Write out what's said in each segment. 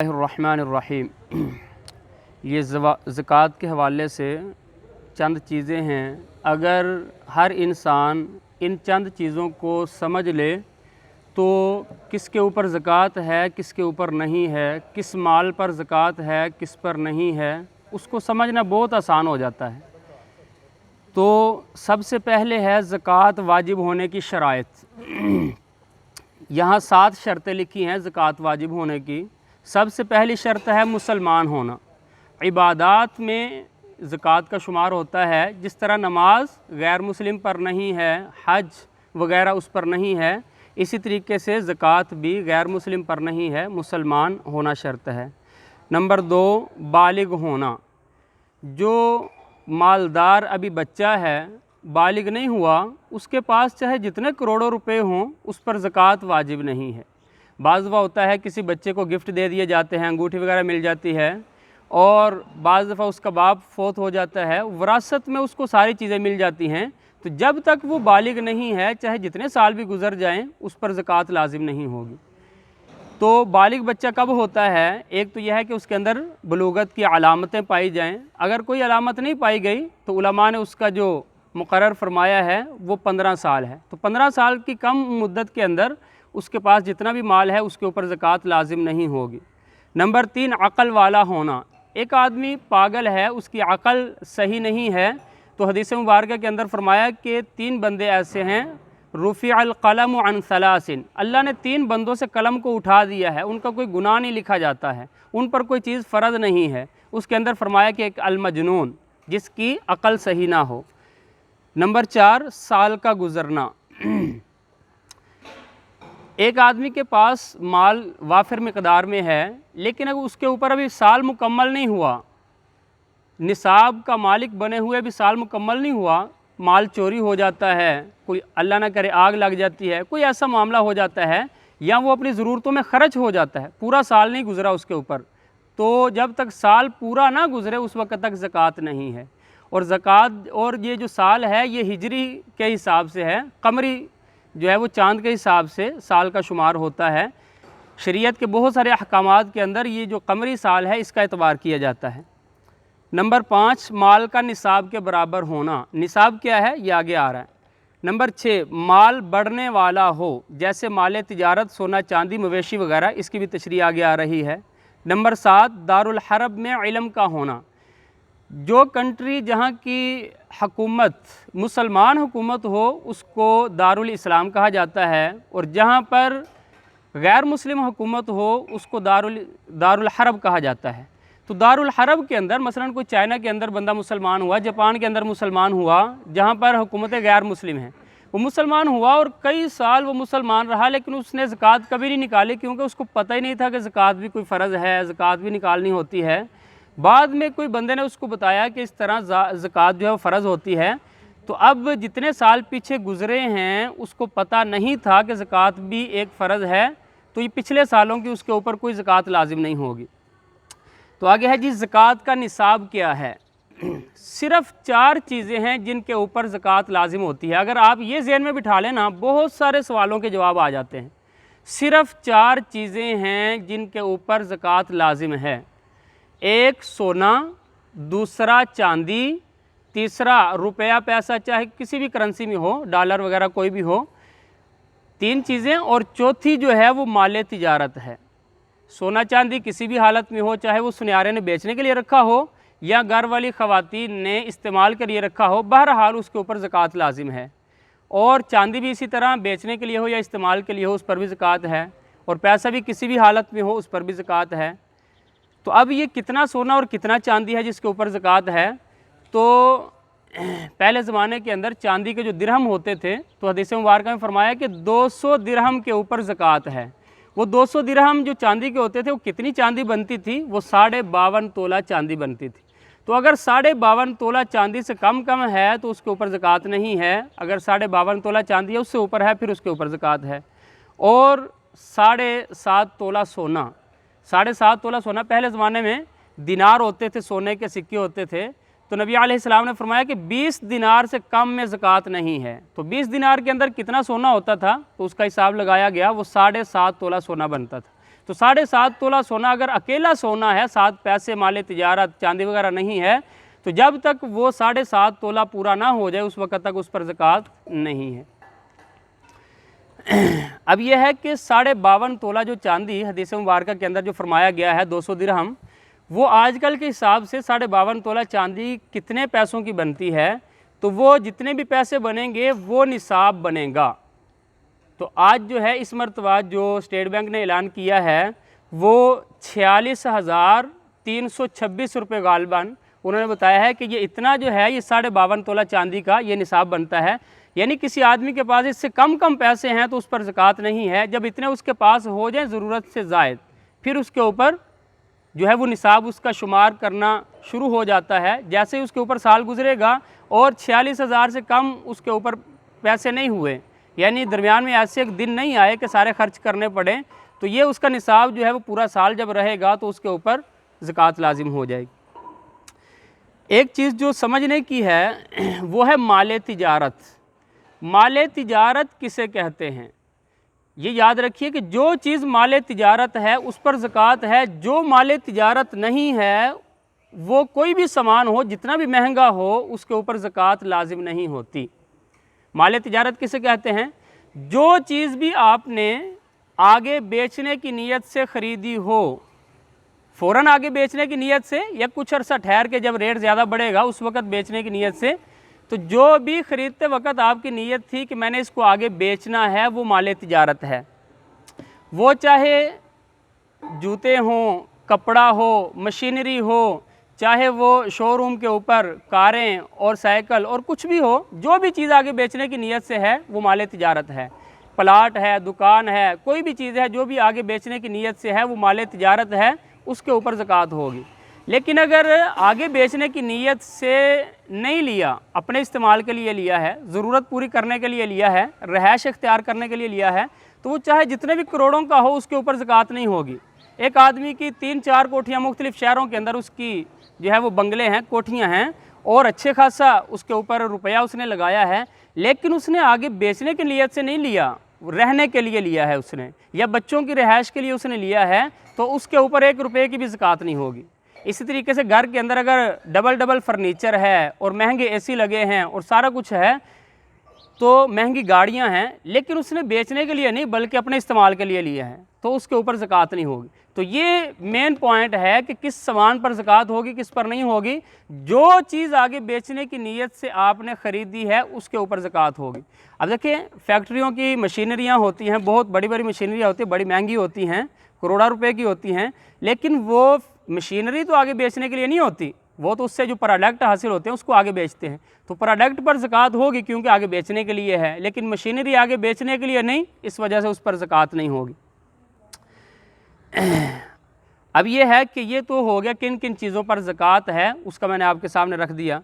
रहमानिर्रहीम। ये ज़कात के हवाले से चंद चीज़ें हैं। अगर हर इंसान इन चंद चीज़ों को समझ ले तो किसके ऊपर ज़कात है, किसके ऊपर नहीं है, किस माल पर ज़कात है, किस पर नहीं है, उसको समझना बहुत आसान हो जाता है। तो सबसे पहले है ज़कात वाजिब होने की शराइत। यहाँ 7 शर्तें लिखी हैं ज़कात वाजिब होने की। सबसे पहली शर्त है मुसलमान होना। इबादात में ज़कात का शुमार होता है। जिस तरह नमाज गैर मुस्लिम पर नहीं है, हज वगैरह उस पर नहीं है, इसी तरीके से ज़कात भी गैर मुस्लिम पर नहीं है, मुसलमान होना शर्त है। नंबर 2, बालिग होना। जो मालदार अभी बच्चा है, बालिग नहीं हुआ, उसके पास चाहे जितने करोड़ों रुपए हों, उस पर ज़कात वाजिब नहीं है। बाज़ दफ़ा होता है किसी बच्चे को गिफ्ट दे दिए जाते हैं, अंगूठी वगैरह मिल जाती है, और बाज़ दफ़ा उसका बाप फोत हो जाता है, विरासत में उसको सारी चीज़ें मिल जाती हैं। तो जब तक वो बालिग नहीं है, चाहे जितने साल भी गुजर जाएं, उस पर ज़कात लाजिम नहीं होगी। तो बालिग बच्चा कब होता है? एक तो यह है कि उसके अंदर बलूगत की अलामतें पाई जाएँ। अगर कोई अलामत नहीं पाई गई तो उलमा ने उसका जो मुकर्रर फरमाया है वो 15 साल है। तो 15 साल की कम मुद्दत के अंदर उसके पास जितना भी माल है उसके ऊपर ज़कात लाजिम नहीं होगी। नंबर 3, अक़ल वाला होना। एक आदमी पागल है, उसकी अक़ल सही नहीं है, तो हदीस मुबारक के अंदर फरमाया कि 3 बंदे ऐसे हैं, रुफ़िअल क़लम अन सलासिन, अल्लाह ने 3 बंदों से कलम को उठा दिया है, उनका कोई गुनाह नहीं लिखा जाता है, उन पर कोई चीज़ फ़र्ज़ नहीं है। उसके अंदर फरमाया कि एक अल-मजनून, जिसकी अक़ल सही ना हो। नंबर 4, साल का गुज़रना। एक आदमी के पास माल वाफिर मिक़दार में है, लेकिन अगर उसके ऊपर अभी साल मुकम्मल नहीं हुआ, निसाब का मालिक बने हुए भी साल मुकम्मल नहीं हुआ, माल चोरी हो जाता है, कोई अल्लाह ना करे आग लग जाती है, कोई ऐसा मामला हो जाता है, या वो अपनी ज़रूरतों में ख़र्च हो जाता है, पूरा साल नहीं गुज़रा उसके ऊपर, तो जब तक साल पूरा ना गुज़रे उस वक्त तक ज़कात नहीं है। और ज़कात, और ये जो साल है ये हिजरी के हिसाब से है, कमरी जो है वो चाँद के हिसाब से साल का शुमार होता है। शरीयत के बहुत सारे अहकामात के अंदर ये जो कमरी साल है इसका एतबार किया जाता है। नंबर 5, माल का निसाब के बराबर होना। निसाब क्या है ये आगे आ रहा है। नंबर 6, माल बढ़ने वाला हो, जैसे माल तिजारत, सोना चांदी, मवेशी वगैरह, इसकी भी तशरीह आगे आ रही है। नंबर 7, दारुल हरब में इल्म का होना। जो कंट्री जहाँ की हकूमत मुसलमान हुकूमत हो उसको दारुल इस्लाम कहा जाता है, और जहाँ पर गैर मुस्लिम हुकूमत हो उसको दारुल हरब कहा जाता है। तो दारुल हरब के अंदर मसलन कोई चाइना के अंदर बंदा मुसलमान हुआ, जापान के अंदर मुसलमान हुआ, जहाँ पर हुकूमतें गैर मुस्लिम हैं, वो मुसलमान हुआ और कई साल वो मुसलमान रहा, लेकिन उसने ज़कात कभी नहीं निकाली, क्योंकि उसको पता ही नहीं था कि ज़कात भी कोई फ़र्ज़ है, ज़कात भी निकालनी होती है। बाद में कोई बंदे ने उसको बताया कि इस तरह ज़कात जो है वो फ़र्ज़ होती है। तो अब जितने साल पीछे गुज़रे हैं उसको पता नहीं था कि ज़कात भी एक फ़र्ज़ है, तो ये पिछले सालों की उसके ऊपर कोई ज़कात लाजिम नहीं होगी। तो आगे है जी, ज़कात का निसाब क्या है। सिर्फ़ 4 चीज़ें हैं जिनके ऊपर ज़कात लाजिम होती है। अगर आप ये ज़हन में बिठा लें ना, बहुत सारे सवालों के जवाब आ जाते हैं। सिर्फ़ 4 चीज़ें हैं जिनके ऊपर ज़कात लाजिम है। एक सोना, दूसरा चांदी, तीसरा रुपया पैसा, चाहे किसी भी करेंसी में हो, डॉलर वगैरह कोई भी हो, 3 चीज़ें, और चौथी जो है वो माल तिजारत है। सोना चांदी किसी भी हालत में हो, चाहे वो सुनियारे ने बेचने के लिए रखा हो या घर वाली ख़वातीन ने इस्तेमाल के लिए रखा हो, बहरहाल उसके ऊपर ज़कात लाजिम है। और चांदी भी इसी तरह बेचने के लिए हो या इस्तेमाल के लिए हो, उस पर भी ज़कात है, और पैसा भी किसी भी हालत में हो उस पर भी ज़कात है। तो अब ये कितना सोना और कितना चांदी है जिसके ऊपर ज़कात है। तो पहले ज़माने के अंदर चांदी के जो दिरहम होते थे, तो हदीस मुबारक में फरमाया कि 200 दिरहम के ऊपर ज़कात है। वो 200 दिरहम जो चांदी के होते थे, वो कितनी चांदी बनती थी? वो 52.5 तोला चांदी बनती थी। तो अगर 52.5 तोला चांदी से कम है तो उसके ऊपर ज़कात नहीं है। अगर 52.5 तोला चांदी है उससे ऊपर है फिर उसके ऊपर ज़कात है। और 7.5 तोला सोना, 7.5 तोला सोना, पहले ज़माने में दिनार होते थे, सोने के सिक्के होते थे, तो नबी अलैहिस्सलाम ने फरमाया कि 20 दिनार से कम में ज़कात नहीं है। तो 20 दिनार के अंदर कितना सोना होता था, तो उसका हिसाब लगाया गया, वो 7.5 तोला सोना बनता था। तो 7.5 तोला सोना अगर अकेला सोना है, 7 पैसे माले तिजारत चांदी वगैरह नहीं है, तो जब तक वो 7.5 तोला पूरा ना हो जाए उस वक़्त तक उस पर ज़कात नहीं है। अब यह है कि 52.5 तोला जो चांदी हदीस मुबारक के अंदर जो फरमाया गया है 200 दिरहम, वो आजकल के हिसाब से 52.5 तोला चांदी कितने पैसों की बनती है, तो वो जितने भी पैसे बनेंगे वो निसाब बनेगा। तो आज जो है इस मरतबा जो स्टेट बैंक ने ऐलान किया है वो 46,326 रुपये गालबन उन्होंने बताया है कि ये इतना जो है ये 52.5 तोला चांदी का ये निसाब बनता है। यानी किसी आदमी के पास इससे कम पैसे हैं तो उस पर ज़कात नहीं है। जब इतने उसके पास हो जाए ज़रूरत से ज़ायद, फिर उसके ऊपर जो है वो निसाब उसका शुमार करना शुरू हो जाता है। जैसे ही उसके ऊपर साल गुजरेगा और 46,000 से कम उसके ऊपर पैसे नहीं हुए, यानी दरमियान में ऐसे एक दिन नहीं आए कि सारे खर्च करने पड़े, तो ये उसका निसाब जो है वो पूरा साल जब रहेगा तो उसके ऊपर ज़कात लाजिम हो जाएगी। एक चीज़ जो समझने की है वो है माले तिजारत। माले तिजारत किसे कहते हैं, ये याद रखिए कि जो चीज़ माले तिजारत है उस पर ज़कात है। जो माले तिजारत नहीं है वो कोई भी सामान हो, जितना भी महंगा हो, उसके ऊपर ज़कात लाजिम नहीं होती। माले तिजारत किसे कहते हैं, जो चीज़ भी आपने आगे बेचने की नीयत से ख़रीदी हो, फ़ौरन आगे बेचने की नीयत से या कुछ अरसा ठहर के जब रेट ज़्यादा बढ़ेगा उस वक़्त बेचने की नीयत से, तो जो भी ख़रीदते वक़्त आपकी नीयत थी कि मैंने इसको आगे बेचना है, वो माले तिजारत है। वो चाहे जूते हों, कपड़ा हो, मशीनरी हो, चाहे वो शोरूम के ऊपर कारें और साइकिल और कुछ भी हो, जो भी चीज़ आगे बेचने की नीयत से है वो माले तिजारत है। प्लाट है, दुकान है, कोई भी चीज़ है जो भी आगे बेचने की नीयत से है वो माले तिजारत है, उसके ऊपर ज़कात होगी। लेकिन अगर आगे बेचने की नीयत से नहीं लिया, अपने इस्तेमाल के लिए लिया है, ज़रूरत पूरी करने के लिए लिया है, रहायश इख्तियार करने के लिए लिया है, तो वो चाहे जितने भी करोड़ों का हो उसके ऊपर ज़कात नहीं होगी। एक आदमी की 3-4 कोठियाँ मुख्तलिफ़ शहरों के अंदर उसकी जो है वो बंगले हैं, कोठियाँ हैं और अच्छे खासा उसके ऊपर रुपया उसने लगाया है, लेकिन उसने आगे बेचने की नीयत से नहीं लिया, रहने के लिए लिया है उसने, या बच्चों की रिहाइश के लिए उसने लिया है, तो उसके ऊपर 1 रुपये की भी ज़कात नहीं होगी। इसी तरीके से घर के अंदर अगर डबल फर्नीचर है और महंगे एसी लगे हैं और सारा कुछ है, तो महंगी गाड़ियां हैं, लेकिन उसने बेचने के लिए नहीं बल्कि अपने इस्तेमाल के लिए लिया है, तो उसके ऊपर ज़कात नहीं होगी। तो ये मेन पॉइंट है कि किस सामान पर ज़कात होगी, किस पर नहीं होगी। जो चीज़ आगे बेचने की नीयत से आपने ख़रीदी है उसके ऊपर ज़कात होगी। अब देखिए, फैक्ट्रियों की मशीनरियाँ होती हैं, बहुत बड़ी बड़ी मशीनरियाँ होती हैं, बड़ी महंगी होती हैं, करोड़ों रुपए की होती हैं, लेकिन वो मशीनरी तो आगे बेचने के लिए नहीं होती, वो तो उससे जो प्रोडक्ट हासिल होते हैं उसको आगे बेचते हैं, तो प्रोडक्ट पर ज़कात होगी क्योंकि आगे बेचने के लिए है, लेकिन मशीनरी आगे बेचने के लिए नहीं, इस वजह से उस पर ज़कात नहीं होगी। अब ये है कि ये तो हो गया किन किन चीज़ों पर ज़कात है, उसका मैंने आपके सामने रख दिया।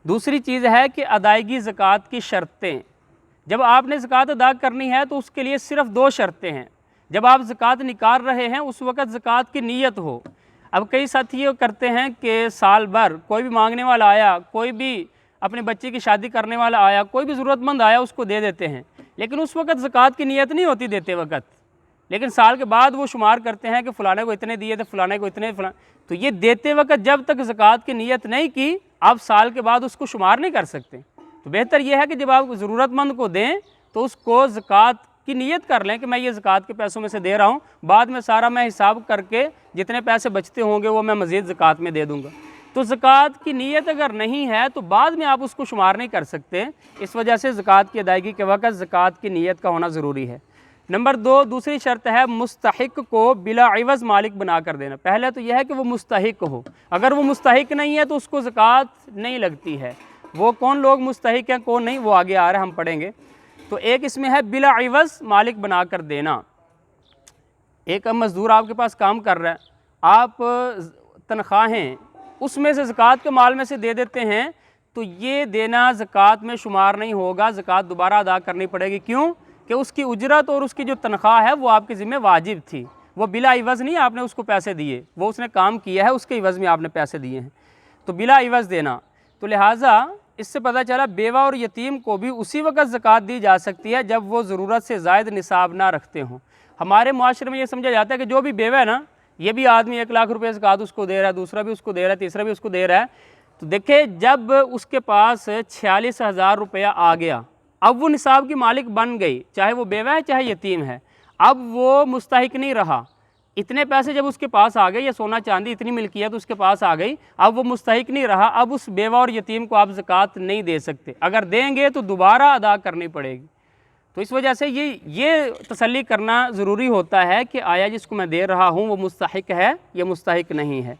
दूसरी चीज़ है कि अदायगी ज़कात की शर्तें। जब आपने ज़कात अदा करनी है तो उसके लिए सिर्फ 2 शर्तें हैं। जब आप ज़कात निकाल रहे हैं उस वक़्त ज़कात की नीयत हो। अब कई साथी ये करते हैं कि साल भर कोई भी मांगने वाला आया, कोई भी अपने बच्चे की शादी करने वाला आया, कोई भी ज़रूरतमंद आया उसको दे देते हैं, लेकिन उस वक़्त ज़कात की नीयत नहीं होती देते वक़्त, लेकिन साल के बाद वो शुमार करते हैं कि फ़लाने को इतने दिए थे, फ़लाने को इतने, तो ये देते वक़्त जब तक ज़कात की नीयत नहीं की, आप साल के बाद उसको शुमार नहीं कर सकते। तो बेहतर यह है कि जब आप ज़रूरतमंद को दें तो उसको ज़कात की नीयत कर लें कि मैं ये ज़कात के पैसों में से दे रहा हूँ, बाद में सारा मैं हिसाब करके जितने पैसे बचते होंगे वो मैं मज़ीद ज़कात में दे दूँगा। तो ज़कात की नीयत अगर नहीं है तो बाद में आप उसको शुमार नहीं कर सकते, इस वजह से ज़कात की अदायगी के वक़्त ज़कात की नीयत का होना ज़रूरी है। नंबर 2, दूसरी शर्त है मुस्तहिक को बिला इवज़ मालिक बना कर देना। पहले तो यह है कि वो मुस्तहिक हो, अगर वो मुस्तहिक नहीं है तो उसको ज़कात नहीं लगती है। वो कौन लोग मुस्तहिक हैं कौन नहीं, वो आगे आ रहा है, हम पढ़ेंगे। तो एक इसमें है बिला इवज़ मालिक बना कर देना। एक मज़दूर आपके पास काम कर रहा है, आप तनख्वाहें उसमें से ज़कात के माल में से दे देते हैं, तो ये देना ज़कात में शुमार नहीं होगा, ज़कात दोबारा अदा करनी पड़ेगी। क्यों? कि उसकी उजरत और उसकी जो तनख्वाह है वो आपके ज़िम्मे वाजिब थी, वो बिला इवज़ नहीं आपने उसको पैसे दिए, वो उसने काम किया है उसके इवज़ में आपने पैसे दिए हैं, तो बिला इवज़ देना। तो लिहाजा इससे पता चला बेवा और यतीम को भी उसी वक़्त ज़कात दी जा सकती है जब वो ज़रूरत से ज़ायद निसाब ना रखते हों। हमारे मुआशरे में ये समझा जाता है कि जो भी बेवा है ना, ये भी आदमी 1 लाख रुपए ज़कात उसको दे रहा है, दूसरा भी उसको दे रहा है, तीसरा भी उसको दे रहा है। तो देखिए जब उसके पास 46,000 रुपया आ गया, अब वो निसाब की मालिक बन गई, चाहे वो बेवा है चाहे यतीम है, अब वो मुस्तहिक नहीं रहा। इतने पैसे जब उसके पास आ गए, या सोना चांदी इतनी मिल्कियत उसके पास आ गई, अब वो मुस्तहिक नहीं रहा। अब उस बेवा और यतीम को आप ज़कात नहीं दे सकते, अगर देंगे तो दोबारा अदा करनी पड़ेगी। तो इस वजह से ये तसल्ली करना ज़रूरी होता है कि आया जिसको मैं दे रहा हूँ वो मुस्तहिक है या मुस्तहिक नहीं है।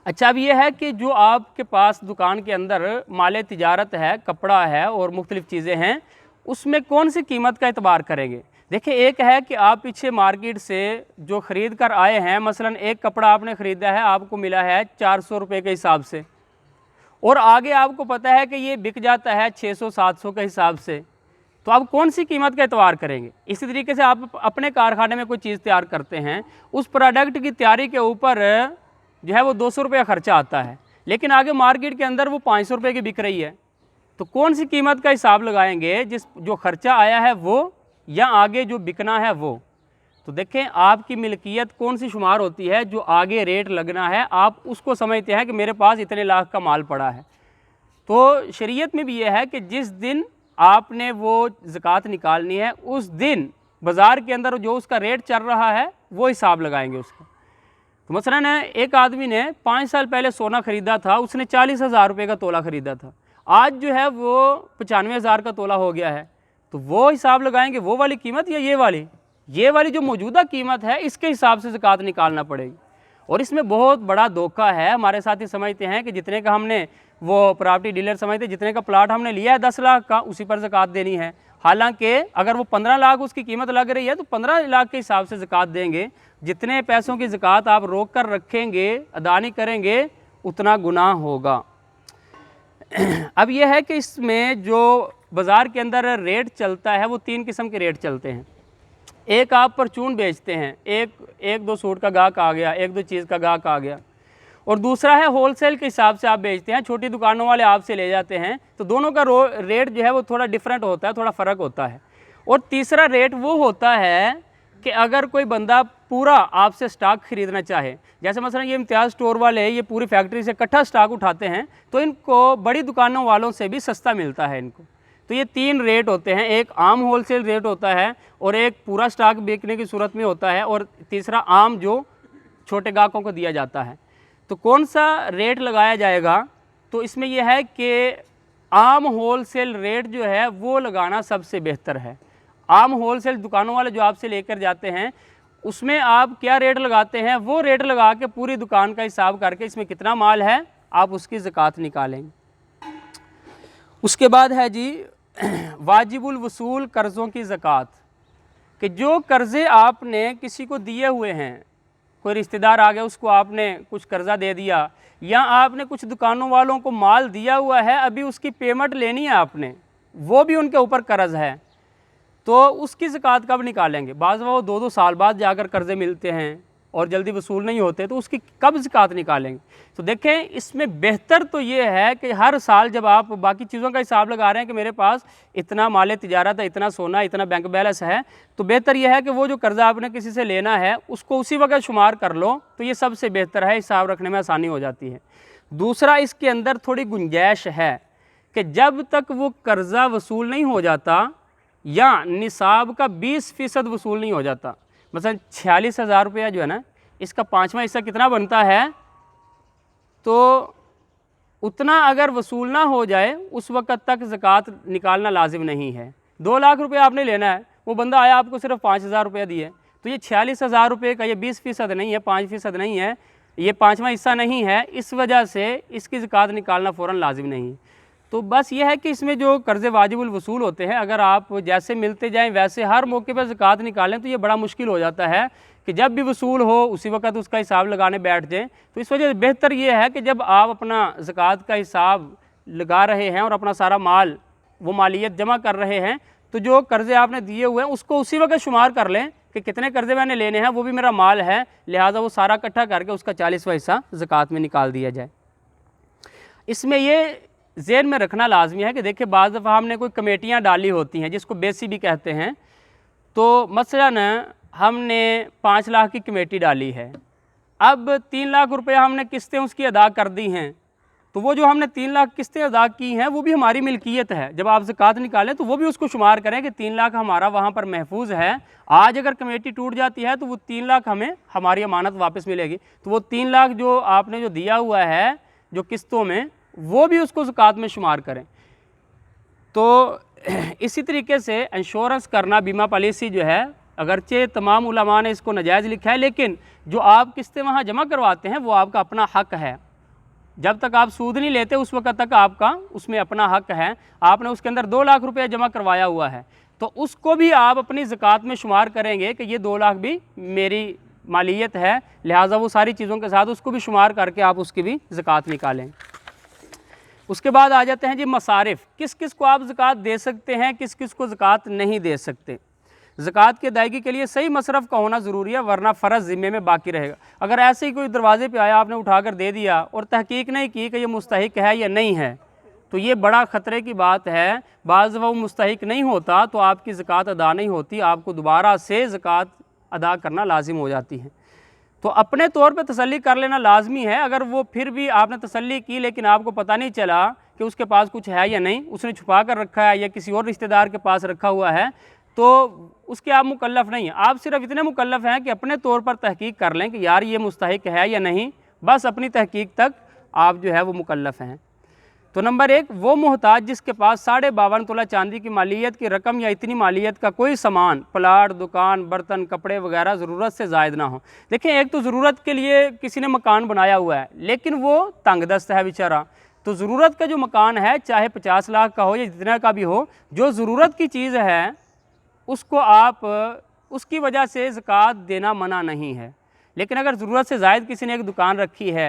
अच्छा, अब ये है कि जो आपके पास दुकान के अंदर माल तिजारत है, कपड़ा है और मुख्तलिफ़ चीज़ें हैं, उसमें कौन सी कीमत का एतबार करेंगे। देखिए, एक है कि आप पीछे मार्केट से जो ख़रीद कर आए हैं, मसलन एक कपड़ा आपने ख़रीदा है, आपको मिला है 400 रुपये के हिसाब से, और आगे आपको पता है कि ये बिक जाता है 600-700 के हिसाब से, तो आप कौन सी कीमत का एतबार करेंगे। इसी तरीके से आप अपने कारखाने में कोई चीज़ तैयार करते हैं, उस प्रोडक्ट की तैयारी के ऊपर जो है वो 200 रुपये खर्चा आता है, लेकिन आगे मार्केट के अंदर वो 500 रुपये की बिक रही है, तो कौन सी कीमत का हिसाब लगाएंगे, जो खर्चा आया है वो या आगे जो बिकना है वो। तो देखें आपकी मिल्कियत कौन सी शुमार होती है, जो आगे रेट लगना है आप उसको समझते हैं कि मेरे पास इतने लाख का माल पड़ा है। तो शरीयत में भी यह है कि जिस दिन आपने वो ज़कात निकालनी है, उस दिन बाज़ार के अंदर जो उसका रेट चल रहा है वो हिसाब लगाएंगे उसका। तो मसलन एक आदमी ने 5 साल पहले सोना ख़रीदा था, उसने 40,000 रुपये का तोला ख़रीदा था, आज जो है वो 95,000 का तोला हो गया है, तो वो हिसाब लगाएंगे वो वाली कीमत या ये वाली जो मौजूदा कीमत है इसके हिसाब से ज़कात निकालना पड़ेगी। और इसमें बहुत बड़ा धोखा है, हमारे साथी समझते हैं कि जितने का हमने, वो प्रॉपर्टी डीलर समझते जितने का प्लाट हमने लिया है 10 लाख का, उसी पर ज़कात देनी है। हालांकि अगर वो 15 लाख उसकी कीमत लग रही है तो 15 लाख के हिसाब से ज़कात देंगे। जितने पैसों की ज़कात आप रोक कर रखेंगे, अदा नहीं करेंगे, उतना गुनाह होगा। अब यह है कि इसमें जो बाज़ार के अंदर रेट चलता है वो 3 किस्म के रेट चलते हैं। एक आप परचून बेचते हैं, एक दो सूट का गाहक आ गया, एक दो चीज़ का गाहक आ गया, और दूसरा है होलसेल के हिसाब से आप बेचते हैं, छोटी दुकानों वाले आपसे ले जाते हैं, तो दोनों का रेट जो है वो थोड़ा डिफरेंट होता है, थोड़ा फ़र्क होता है। और तीसरा रेट वो होता है कि अगर कोई बंदा पूरा आपसे स्टॉक ख़रीदना चाहे, जैसे मसलन ये इम्तियाज़ स्टोर वाले ये पूरी फैक्ट्री से इकट्ठा स्टॉक उठाते हैं, तो इनको बड़ी दुकानों वालों से भी सस्ता मिलता है इनको। तो ये 3 रेट होते हैं, एक आम होलसेल रेट होता है, और एक पूरा स्टॉक बेचने की सूरत में होता है, और तीसरा आम जो छोटे ग्राहकों को दिया जाता है। तो कौन सा रेट लगाया जाएगा, तो इसमें यह है कि आम होलसेल रेट जो है वो लगाना सबसे बेहतर है। आम होलसेल दुकानों वाले जो आपसे लेकर जाते हैं उसमें आप क्या रेट लगाते हैं, वो रेट लगा के पूरी दुकान का हिसाब करके इसमें कितना माल है आप उसकी ज़कात निकालेंगे। उसके बाद है जी वाजिबुल वसूल कर्ज़ों की ज़कात, कि जो कर्ज़े आपने किसी को दिए हुए हैं, कोई रिश्तेदार आ गया उसको आपने कुछ कर्ज़ा दे दिया, या आपने कुछ दुकानों वालों को माल दिया हुआ है, अभी उसकी पेमेंट लेनी है आपने, वो भी उनके ऊपर कर्ज़ है, तो उसकी ज़कात कब निकालेंगे। बाज़ वो 2-2 साल बाद जाकर कर्ज़े मिलते हैं और जल्दी वसूल नहीं होते, तो उसकी कब ज़कात निकालेंगे। तो देखें इसमें बेहतर तो ये है कि हर साल जब आप बाकी चीज़ों का हिसाब लगा रहे हैं कि मेरे पास इतना माल तिजारत है, इतना सोना, इतना बैंक बैलेंस है, तो बेहतर यह है कि वो जो कर्ज़ा आपने किसी से लेना है उसको उसी वक्त शुमार कर लो, तो ये सबसे बेहतर है, हिसाब रखने में आसानी हो जाती है। दूसरा, इसके अंदर थोड़ी गुंजाइश है कि जब तक वो कर्ज़ा वसूल नहीं हो जाता या निसाब का 20% वसूल नहीं हो जाता, मतलब 46,000 रुपया जो है ना, इसका 5वां हिस्सा कितना बनता है, तो उतना अगर वसूल ना हो जाए उस वक्त तक ज़कात निकालना लाजिम नहीं है। 2 लाख रुपये आपने लेना है, वो बंदा आया आपको सिर्फ 5,000 रुपया दिए, तो ये 46,000 रुपये का ये 20% नहीं है, 5% नहीं है, ये 5वां हिस्सा नहीं है, इस वजह से इसकी ज़कात निकालना फ़ौरन लाजिम नहीं है। तो बस ये है कि इसमें जो कर्ज़े वाजिबुल वसूल होते हैं, अगर आप जैसे मिलते जाएं वैसे हर मौके पर ज़कात निकालें तो ये बड़ा मुश्किल हो जाता है कि जब भी वसूल हो उसी वक्त उसका हिसाब लगाने बैठ जाएं। तो इस वजह से बेहतर ये है कि जब आप अपना ज़कात का हिसाब लगा रहे हैं और अपना सारा माल वो मालियत जमा कर रहे हैं, तो जो कर्ज़े आपने दिए हुए हैं उसको उसी वक्त शुमार कर लें कि कितने कर्ज़े मैंने लेने हैं, वो भी मेरा माल है, लिहाजा वो सारा इकट्ठा करके उसका 40वां हिस्सा ज़कात में निकाल दिया जाए। इसमें ये ज़हन में रखना लाजमी है कि देखिए बाज़ दफ़ा हमने कोई कमेटियाँ डाली होती हैं जिसको बेसी भी कहते हैं, तो मसलन हमने 5 लाख की कमेटी डाली है, अब 3 लाख रुपया हमने किस्तें उसकी अदा कर दी हैं, तो वो जो हमने 3 लाख किस्तें अदा की हैं वो भी हमारी मिल्कियत है। जब आप ज़कात निकालें तो वो भी उसको शुमार करें कि 3 लाख हमारा वहाँ पर महफूज है। आज अगर कमेटी टूट जाती है तो वो 3 लाख हमें हमारी अमानत वापस मिलेगी। तो वो 3 लाख जो आपने जो दिया हुआ है जो किस्तों में, वो भी उसको ज़कात में शुमार करें। तो इसी तरीके से इंश्योरेंस करना, बीमा पॉलिसी जो है, अगरचे तमाम उलमा ने इसको नाजायज़ लिखा है, लेकिन जो आप किस्तें वहाँ जमा करवाते हैं वो आपका अपना हक है। जब तक आप सूद नहीं लेते उस वक्त तक आपका उसमें अपना हक है। आपने उसके अंदर 2 लाख रुपया जमा करवाया हुआ है तो उसको भी आप अपनी ज़कात में शुमार करेंगे कि ये 2 लाख भी मेरी मालियत है, लिहाजा वो सारी चीज़ों के साथ उसको भी शुमार करके आप उसकी भी ज़कात निकालें। उसके बाद आ जाते हैं जी मसारिफ़, किस किस को आप ज़कात दे सकते हैं, किस किस को ज़कात नहीं दे सकते। ज़कात की अदायगी के लिए सही मसरफ़ का होना ज़रूरी है, वरना फ़र्ज़ ज़िम्मे में बाकी रहेगा। अगर ऐसे ही कोई दरवाज़े पे आया, आपने उठाकर दे दिया और तहकीक नहीं की कि ये मुस्तहिक है या नहीं है, तो ये बड़ा ख़तरे की बात है। बाज़ वो मुस्तहिक नहीं होता तो आपकी ज़कात अदा नहीं होती, आपको दोबारा से ज़कात अदा करना लाजिम हो जाती है। तो अपने तौर पे तसल्ली कर लेना लाजमी है। अगर वो फिर भी आपने तसल्ली की लेकिन आपको पता नहीं चला कि उसके पास कुछ है या नहीं, उसने छुपा कर रखा है या किसी और रिश्तेदार के पास रखा हुआ है, तो उसके आप मुकल्लफ़ नहीं हैं। आप सिर्फ इतने मुकल्लफ़ हैं कि अपने तौर पर तहकीक कर लें कि यार ये मुस्तहिक है या नहीं, बस अपनी तहकीक तक आप जो है वो मुकल्लफ़ हैं। तो नंबर 1, वो मोहताज जिसके पास 52.5 तोला चांदी की मालियत की रकम या इतनी मालियत का कोई सामान, प्लाट, दुकान, बर्तन, कपड़े वगैरह ज़रूरत से ज़ायद ना हो। देखें, एक तो ज़रूरत के लिए किसी ने मकान बनाया हुआ है लेकिन वो तंग दस्त है बेचारा, तो ज़रूरत का जो मकान है चाहे 50 लाख का हो या जितना का भी हो, जो ज़रूरत की चीज़ है उसको आप उसकी वजह से ज़कात देना मना नहीं है। लेकिन अगर ज़रूरत से ज़ायद किसी ने एक दुकान रखी है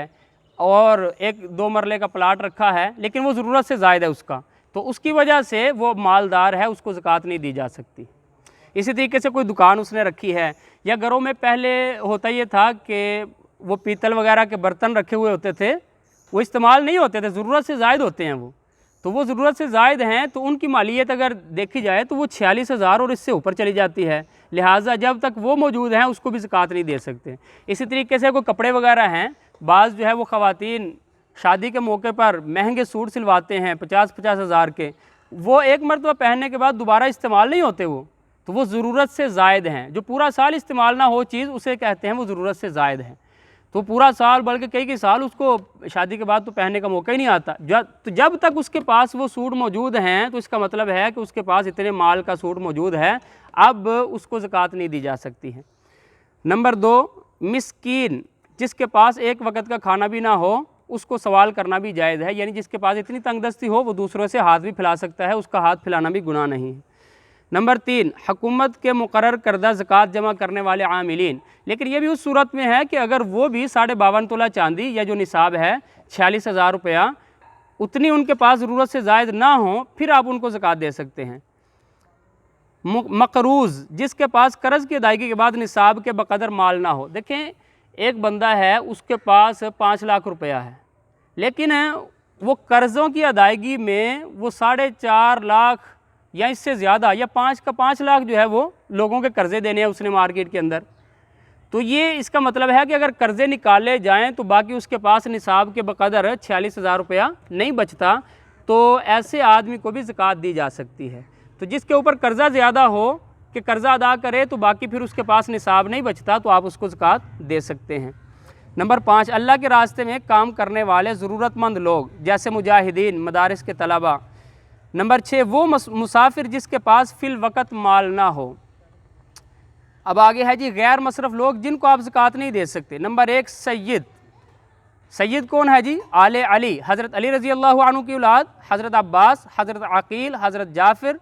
और 1-2 मरले का प्लाट रखा है लेकिन वो ज़रूरत से ज़ायद है उसका, तो उसकी वजह से वो मालदार है, उसको ज़कात नहीं दी जा सकती। इसी तरीके से कोई दुकान उसने रखी है, या घरों में पहले होता ये था कि वो पीतल वगैरह के बर्तन रखे हुए होते थे, वो इस्तेमाल नहीं होते थे, ज़रूरत से ज़ायद होते हैं वो, तो वो ज़रूरत से ज़ायद हैं तो उनकी मालियत अगर देखी जाए तो वो 46,000 और इससे ऊपर चली जाती है। लिहाजा जब तक वो मौजूद हैं उसको भी ज़कात नहीं दे सकते। इसी तरीके से कोई कपड़े वगैरह हैं, बाज़ जो है वो ख़वातीन शादी के मौके पर महंगे सूट सिलवाते हैं 50-50 हज़ार के, वो एक मरतबा पहनने के बाद दोबारा इस्तेमाल नहीं होते वो, तो वो ज़रूरत से ज़ायद हैं। जो पूरा साल इस्तेमाल ना हो चीज़ उसे कहते हैं वो ज़रूरत से ज़ायद है। तो पूरा साल बल्कि कई साल उसको शादी के बाद तो पहनने का मौका ही नहीं आता। जब तक उसके पास वो सूट मौजूद हैं तो इसका मतलब है कि उसके पास इतने माल का सूट मौजूद है, अब उसको ज़कात नहीं दी जा सकती है। नंबर 2, मिस्कीन जिसके पास एक वक्त का खाना भी ना हो उसको सवाल करना भी जायज़ है, यानी जिसके पास इतनी तंगदस्ती हो वो दूसरों से हाथ भी फैला सकता है, उसका हाथ फैलाना भी गुनाह नहीं है। नंबर 3, हुकूमत के मुकर्रर करदा ज़कात जमा करने वाले आमिलीन, लेकिन ये भी उस सूरत में है कि अगर वो भी 52.5 तोला चांदी या जो निसाब है 46,000 रुपया, उतनी उनके पास ज़रूरत से ज़ायद ना हो, फिर आप उनको ज़कात दे सकते हैं। मकरूज़ जिसके पास कर्ज़ की अदायगी के बाद निसाब के बकदर माल ना हो। देखें, एक बंदा है उसके पास 5 लाख रुपया है लेकिन वो कर्ज़ों की अदायगी में वो 4.5 लाख या इससे ज़्यादा या 5 लाख जो है वो लोगों के कर्ज़े देने हैं उसने मार्केट के अंदर। तो ये इसका मतलब है कि अगर कर्ज़े निकाले जाएं तो बाकी उसके पास निसाब के बकदर 46,000 रुपया नहीं बचता, तो ऐसे आदमी को भी ज़कात दी जा सकती है। तो जिसके ऊपर कर्ज़ा ज़्यादा हो कि कर्ज़ा अदा करे तो बाकी फिर उसके पास निसाब नहीं बचता, तो आप उसको ज़कात दे सकते हैं। नंबर 5, अल्लाह के रास्ते में काम करने वाले ज़रूरतमंद लोग जैसे मुजाहिदीन, मदारिस के तलबा। नंबर 6, वो मुसाफिर जिसके पास फ़िल वक़्त माल ना हो। अब आगे है जी गैर मसरफ़ लोग जिनको आप ज़कात नहीं दे सकते। नंबर 1, सैयद। सैयद कौन है जी? आले अली, हज़रत अली रज़ी अल्लाह अन्हु की औलाद, हज़रत अब्बास, हज़रत अकील, हज़रत जाफ़िर,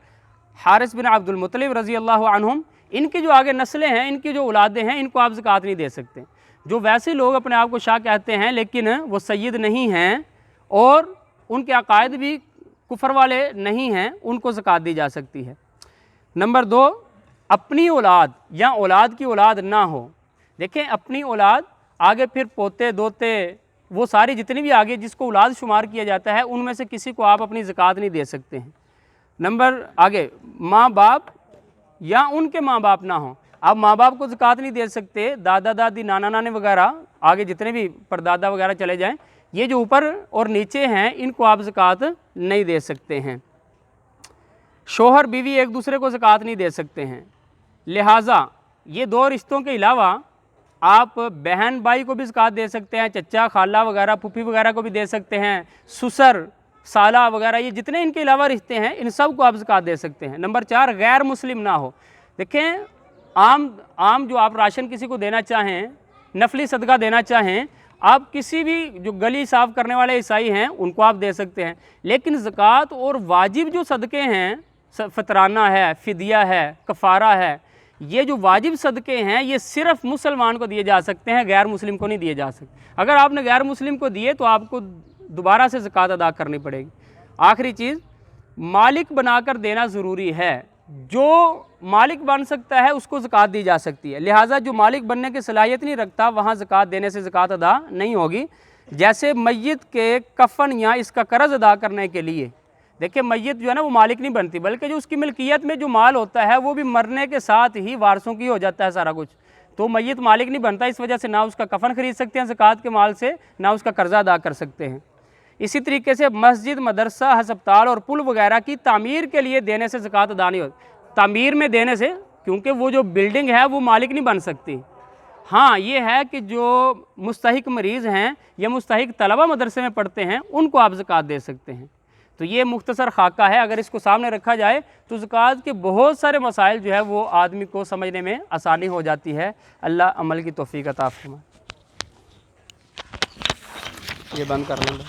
हारिस बिन अब्दुल मुत्तलिब रज़ी अल्लाह अन्हुम, इनकी जो आगे नस्लें हैं, इनकी जो औलादें हैं, इनको आप ज़कात नहीं दे सकते। जो वैसे लोग अपने आप को शाह कहते हैं लेकिन वो सैयद नहीं हैं और उनके अकायद भी कुफर वाले नहीं हैं, उनको ज़कात दी जा सकती है। नंबर 2, अपनी औलाद या औलाद की औलाद ना हो। देखें, अपनी औलाद आगे फिर पोते दोते वो सारी जितनी भी आगे जिसको औलाद शुमार किया जाता है उनमें से किसी को आप अपनी ज़कात नहीं दे सकते हैं। नंबर आगे माँ बाप या उनके माँ बाप ना हो। आप माँ बाप को ज़कात नहीं दे सकते, दादा दादी नाना नानी वगैरह आगे जितने भी परदादा वगैरह चले जाएं, ये जो ऊपर और नीचे हैं इनको आप ज़कात नहीं दे सकते हैं। शोहर बीवी एक दूसरे को ज़कात नहीं दे सकते हैं। लिहाजा ये दो रिश्तों के अलावा आप बहन भाई को भी ज़कात दे सकते हैं, चचा खाला वगैरह फूफी वगैरह को भी दे सकते हैं, ससुर साला वगैरह, ये जितने इनके अलावा रिश्ते हैं इन सब को आप ज़कात दे सकते हैं। नंबर 4, गैर मुस्लिम ना हो। देखें आम जो आप राशन किसी को देना चाहें, नफली सदका देना चाहें, आप किसी भी जो गली साफ़ करने वाले ईसाई हैं उनको आप दे सकते हैं, लेकिन ज़कात और वाजिब जो सदक़े हैं, फ़तराना है, फ़िदिया है, कफ़ारा है, ये जो वाजिब सदक़े हैं ये सिर्फ़ मुसलमान को दिए जा सकते हैं, गैर मुस्लिम को नहीं दिए जा सकते। अगर आपने गैर मुस्लिम को दिए तो आपको दोबारा से ज़कात अदा करनी पड़ेगी। आखिरी चीज़, मालिक बनाकर देना ज़रूरी है। जो मालिक बन सकता है उसको ज़कात दी जा सकती है, लिहाजा जो मालिक बनने की सलाहियत नहीं रखता वहाँ ज़कात देने से ज़कात अदा नहीं होगी। जैसे मैयत के कफ़न या इसका कर्ज़ अदा करने के लिए, देखिए मैयत जो है ना वो मालिक नहीं बनती, बल्कि जो उसकी मिल्कियत में जो माल होता है वो भी मरने के साथ ही वारसों की हो जाता है सारा कुछ, तो मैयत मालिक नहीं बनता। इस वजह से ना उसका कफ़न ख़रीद सकते हैं ज़कात के माल से, ना उसका कर्ज़ा अदा कर सकते हैं। इसी तरीके से मस्जिद, मदरसा, हस्पताल और पुल वगैरह की तामीर के लिए देने से ज़कात अदा नहीं होती। तामीर में देने से, क्योंकि वो जो बिल्डिंग है वो मालिक नहीं बन सकती। हाँ ये है कि जो मुस्तहिक मरीज़ हैं या मुस्तहिक तलबा मदरसे में पढ़ते हैं उनको आप ज़कात दे सकते हैं। तो ये मुख्तसर खाका है, अगर इसको सामने रखा जाए तो ज़कात के बहुत सारे मसाइल जो है वो आदमी को समझने में आसानी हो जाती है। अल्लाह अमल की तौफीक अता फरमाए। ये बंद कर लेंगे।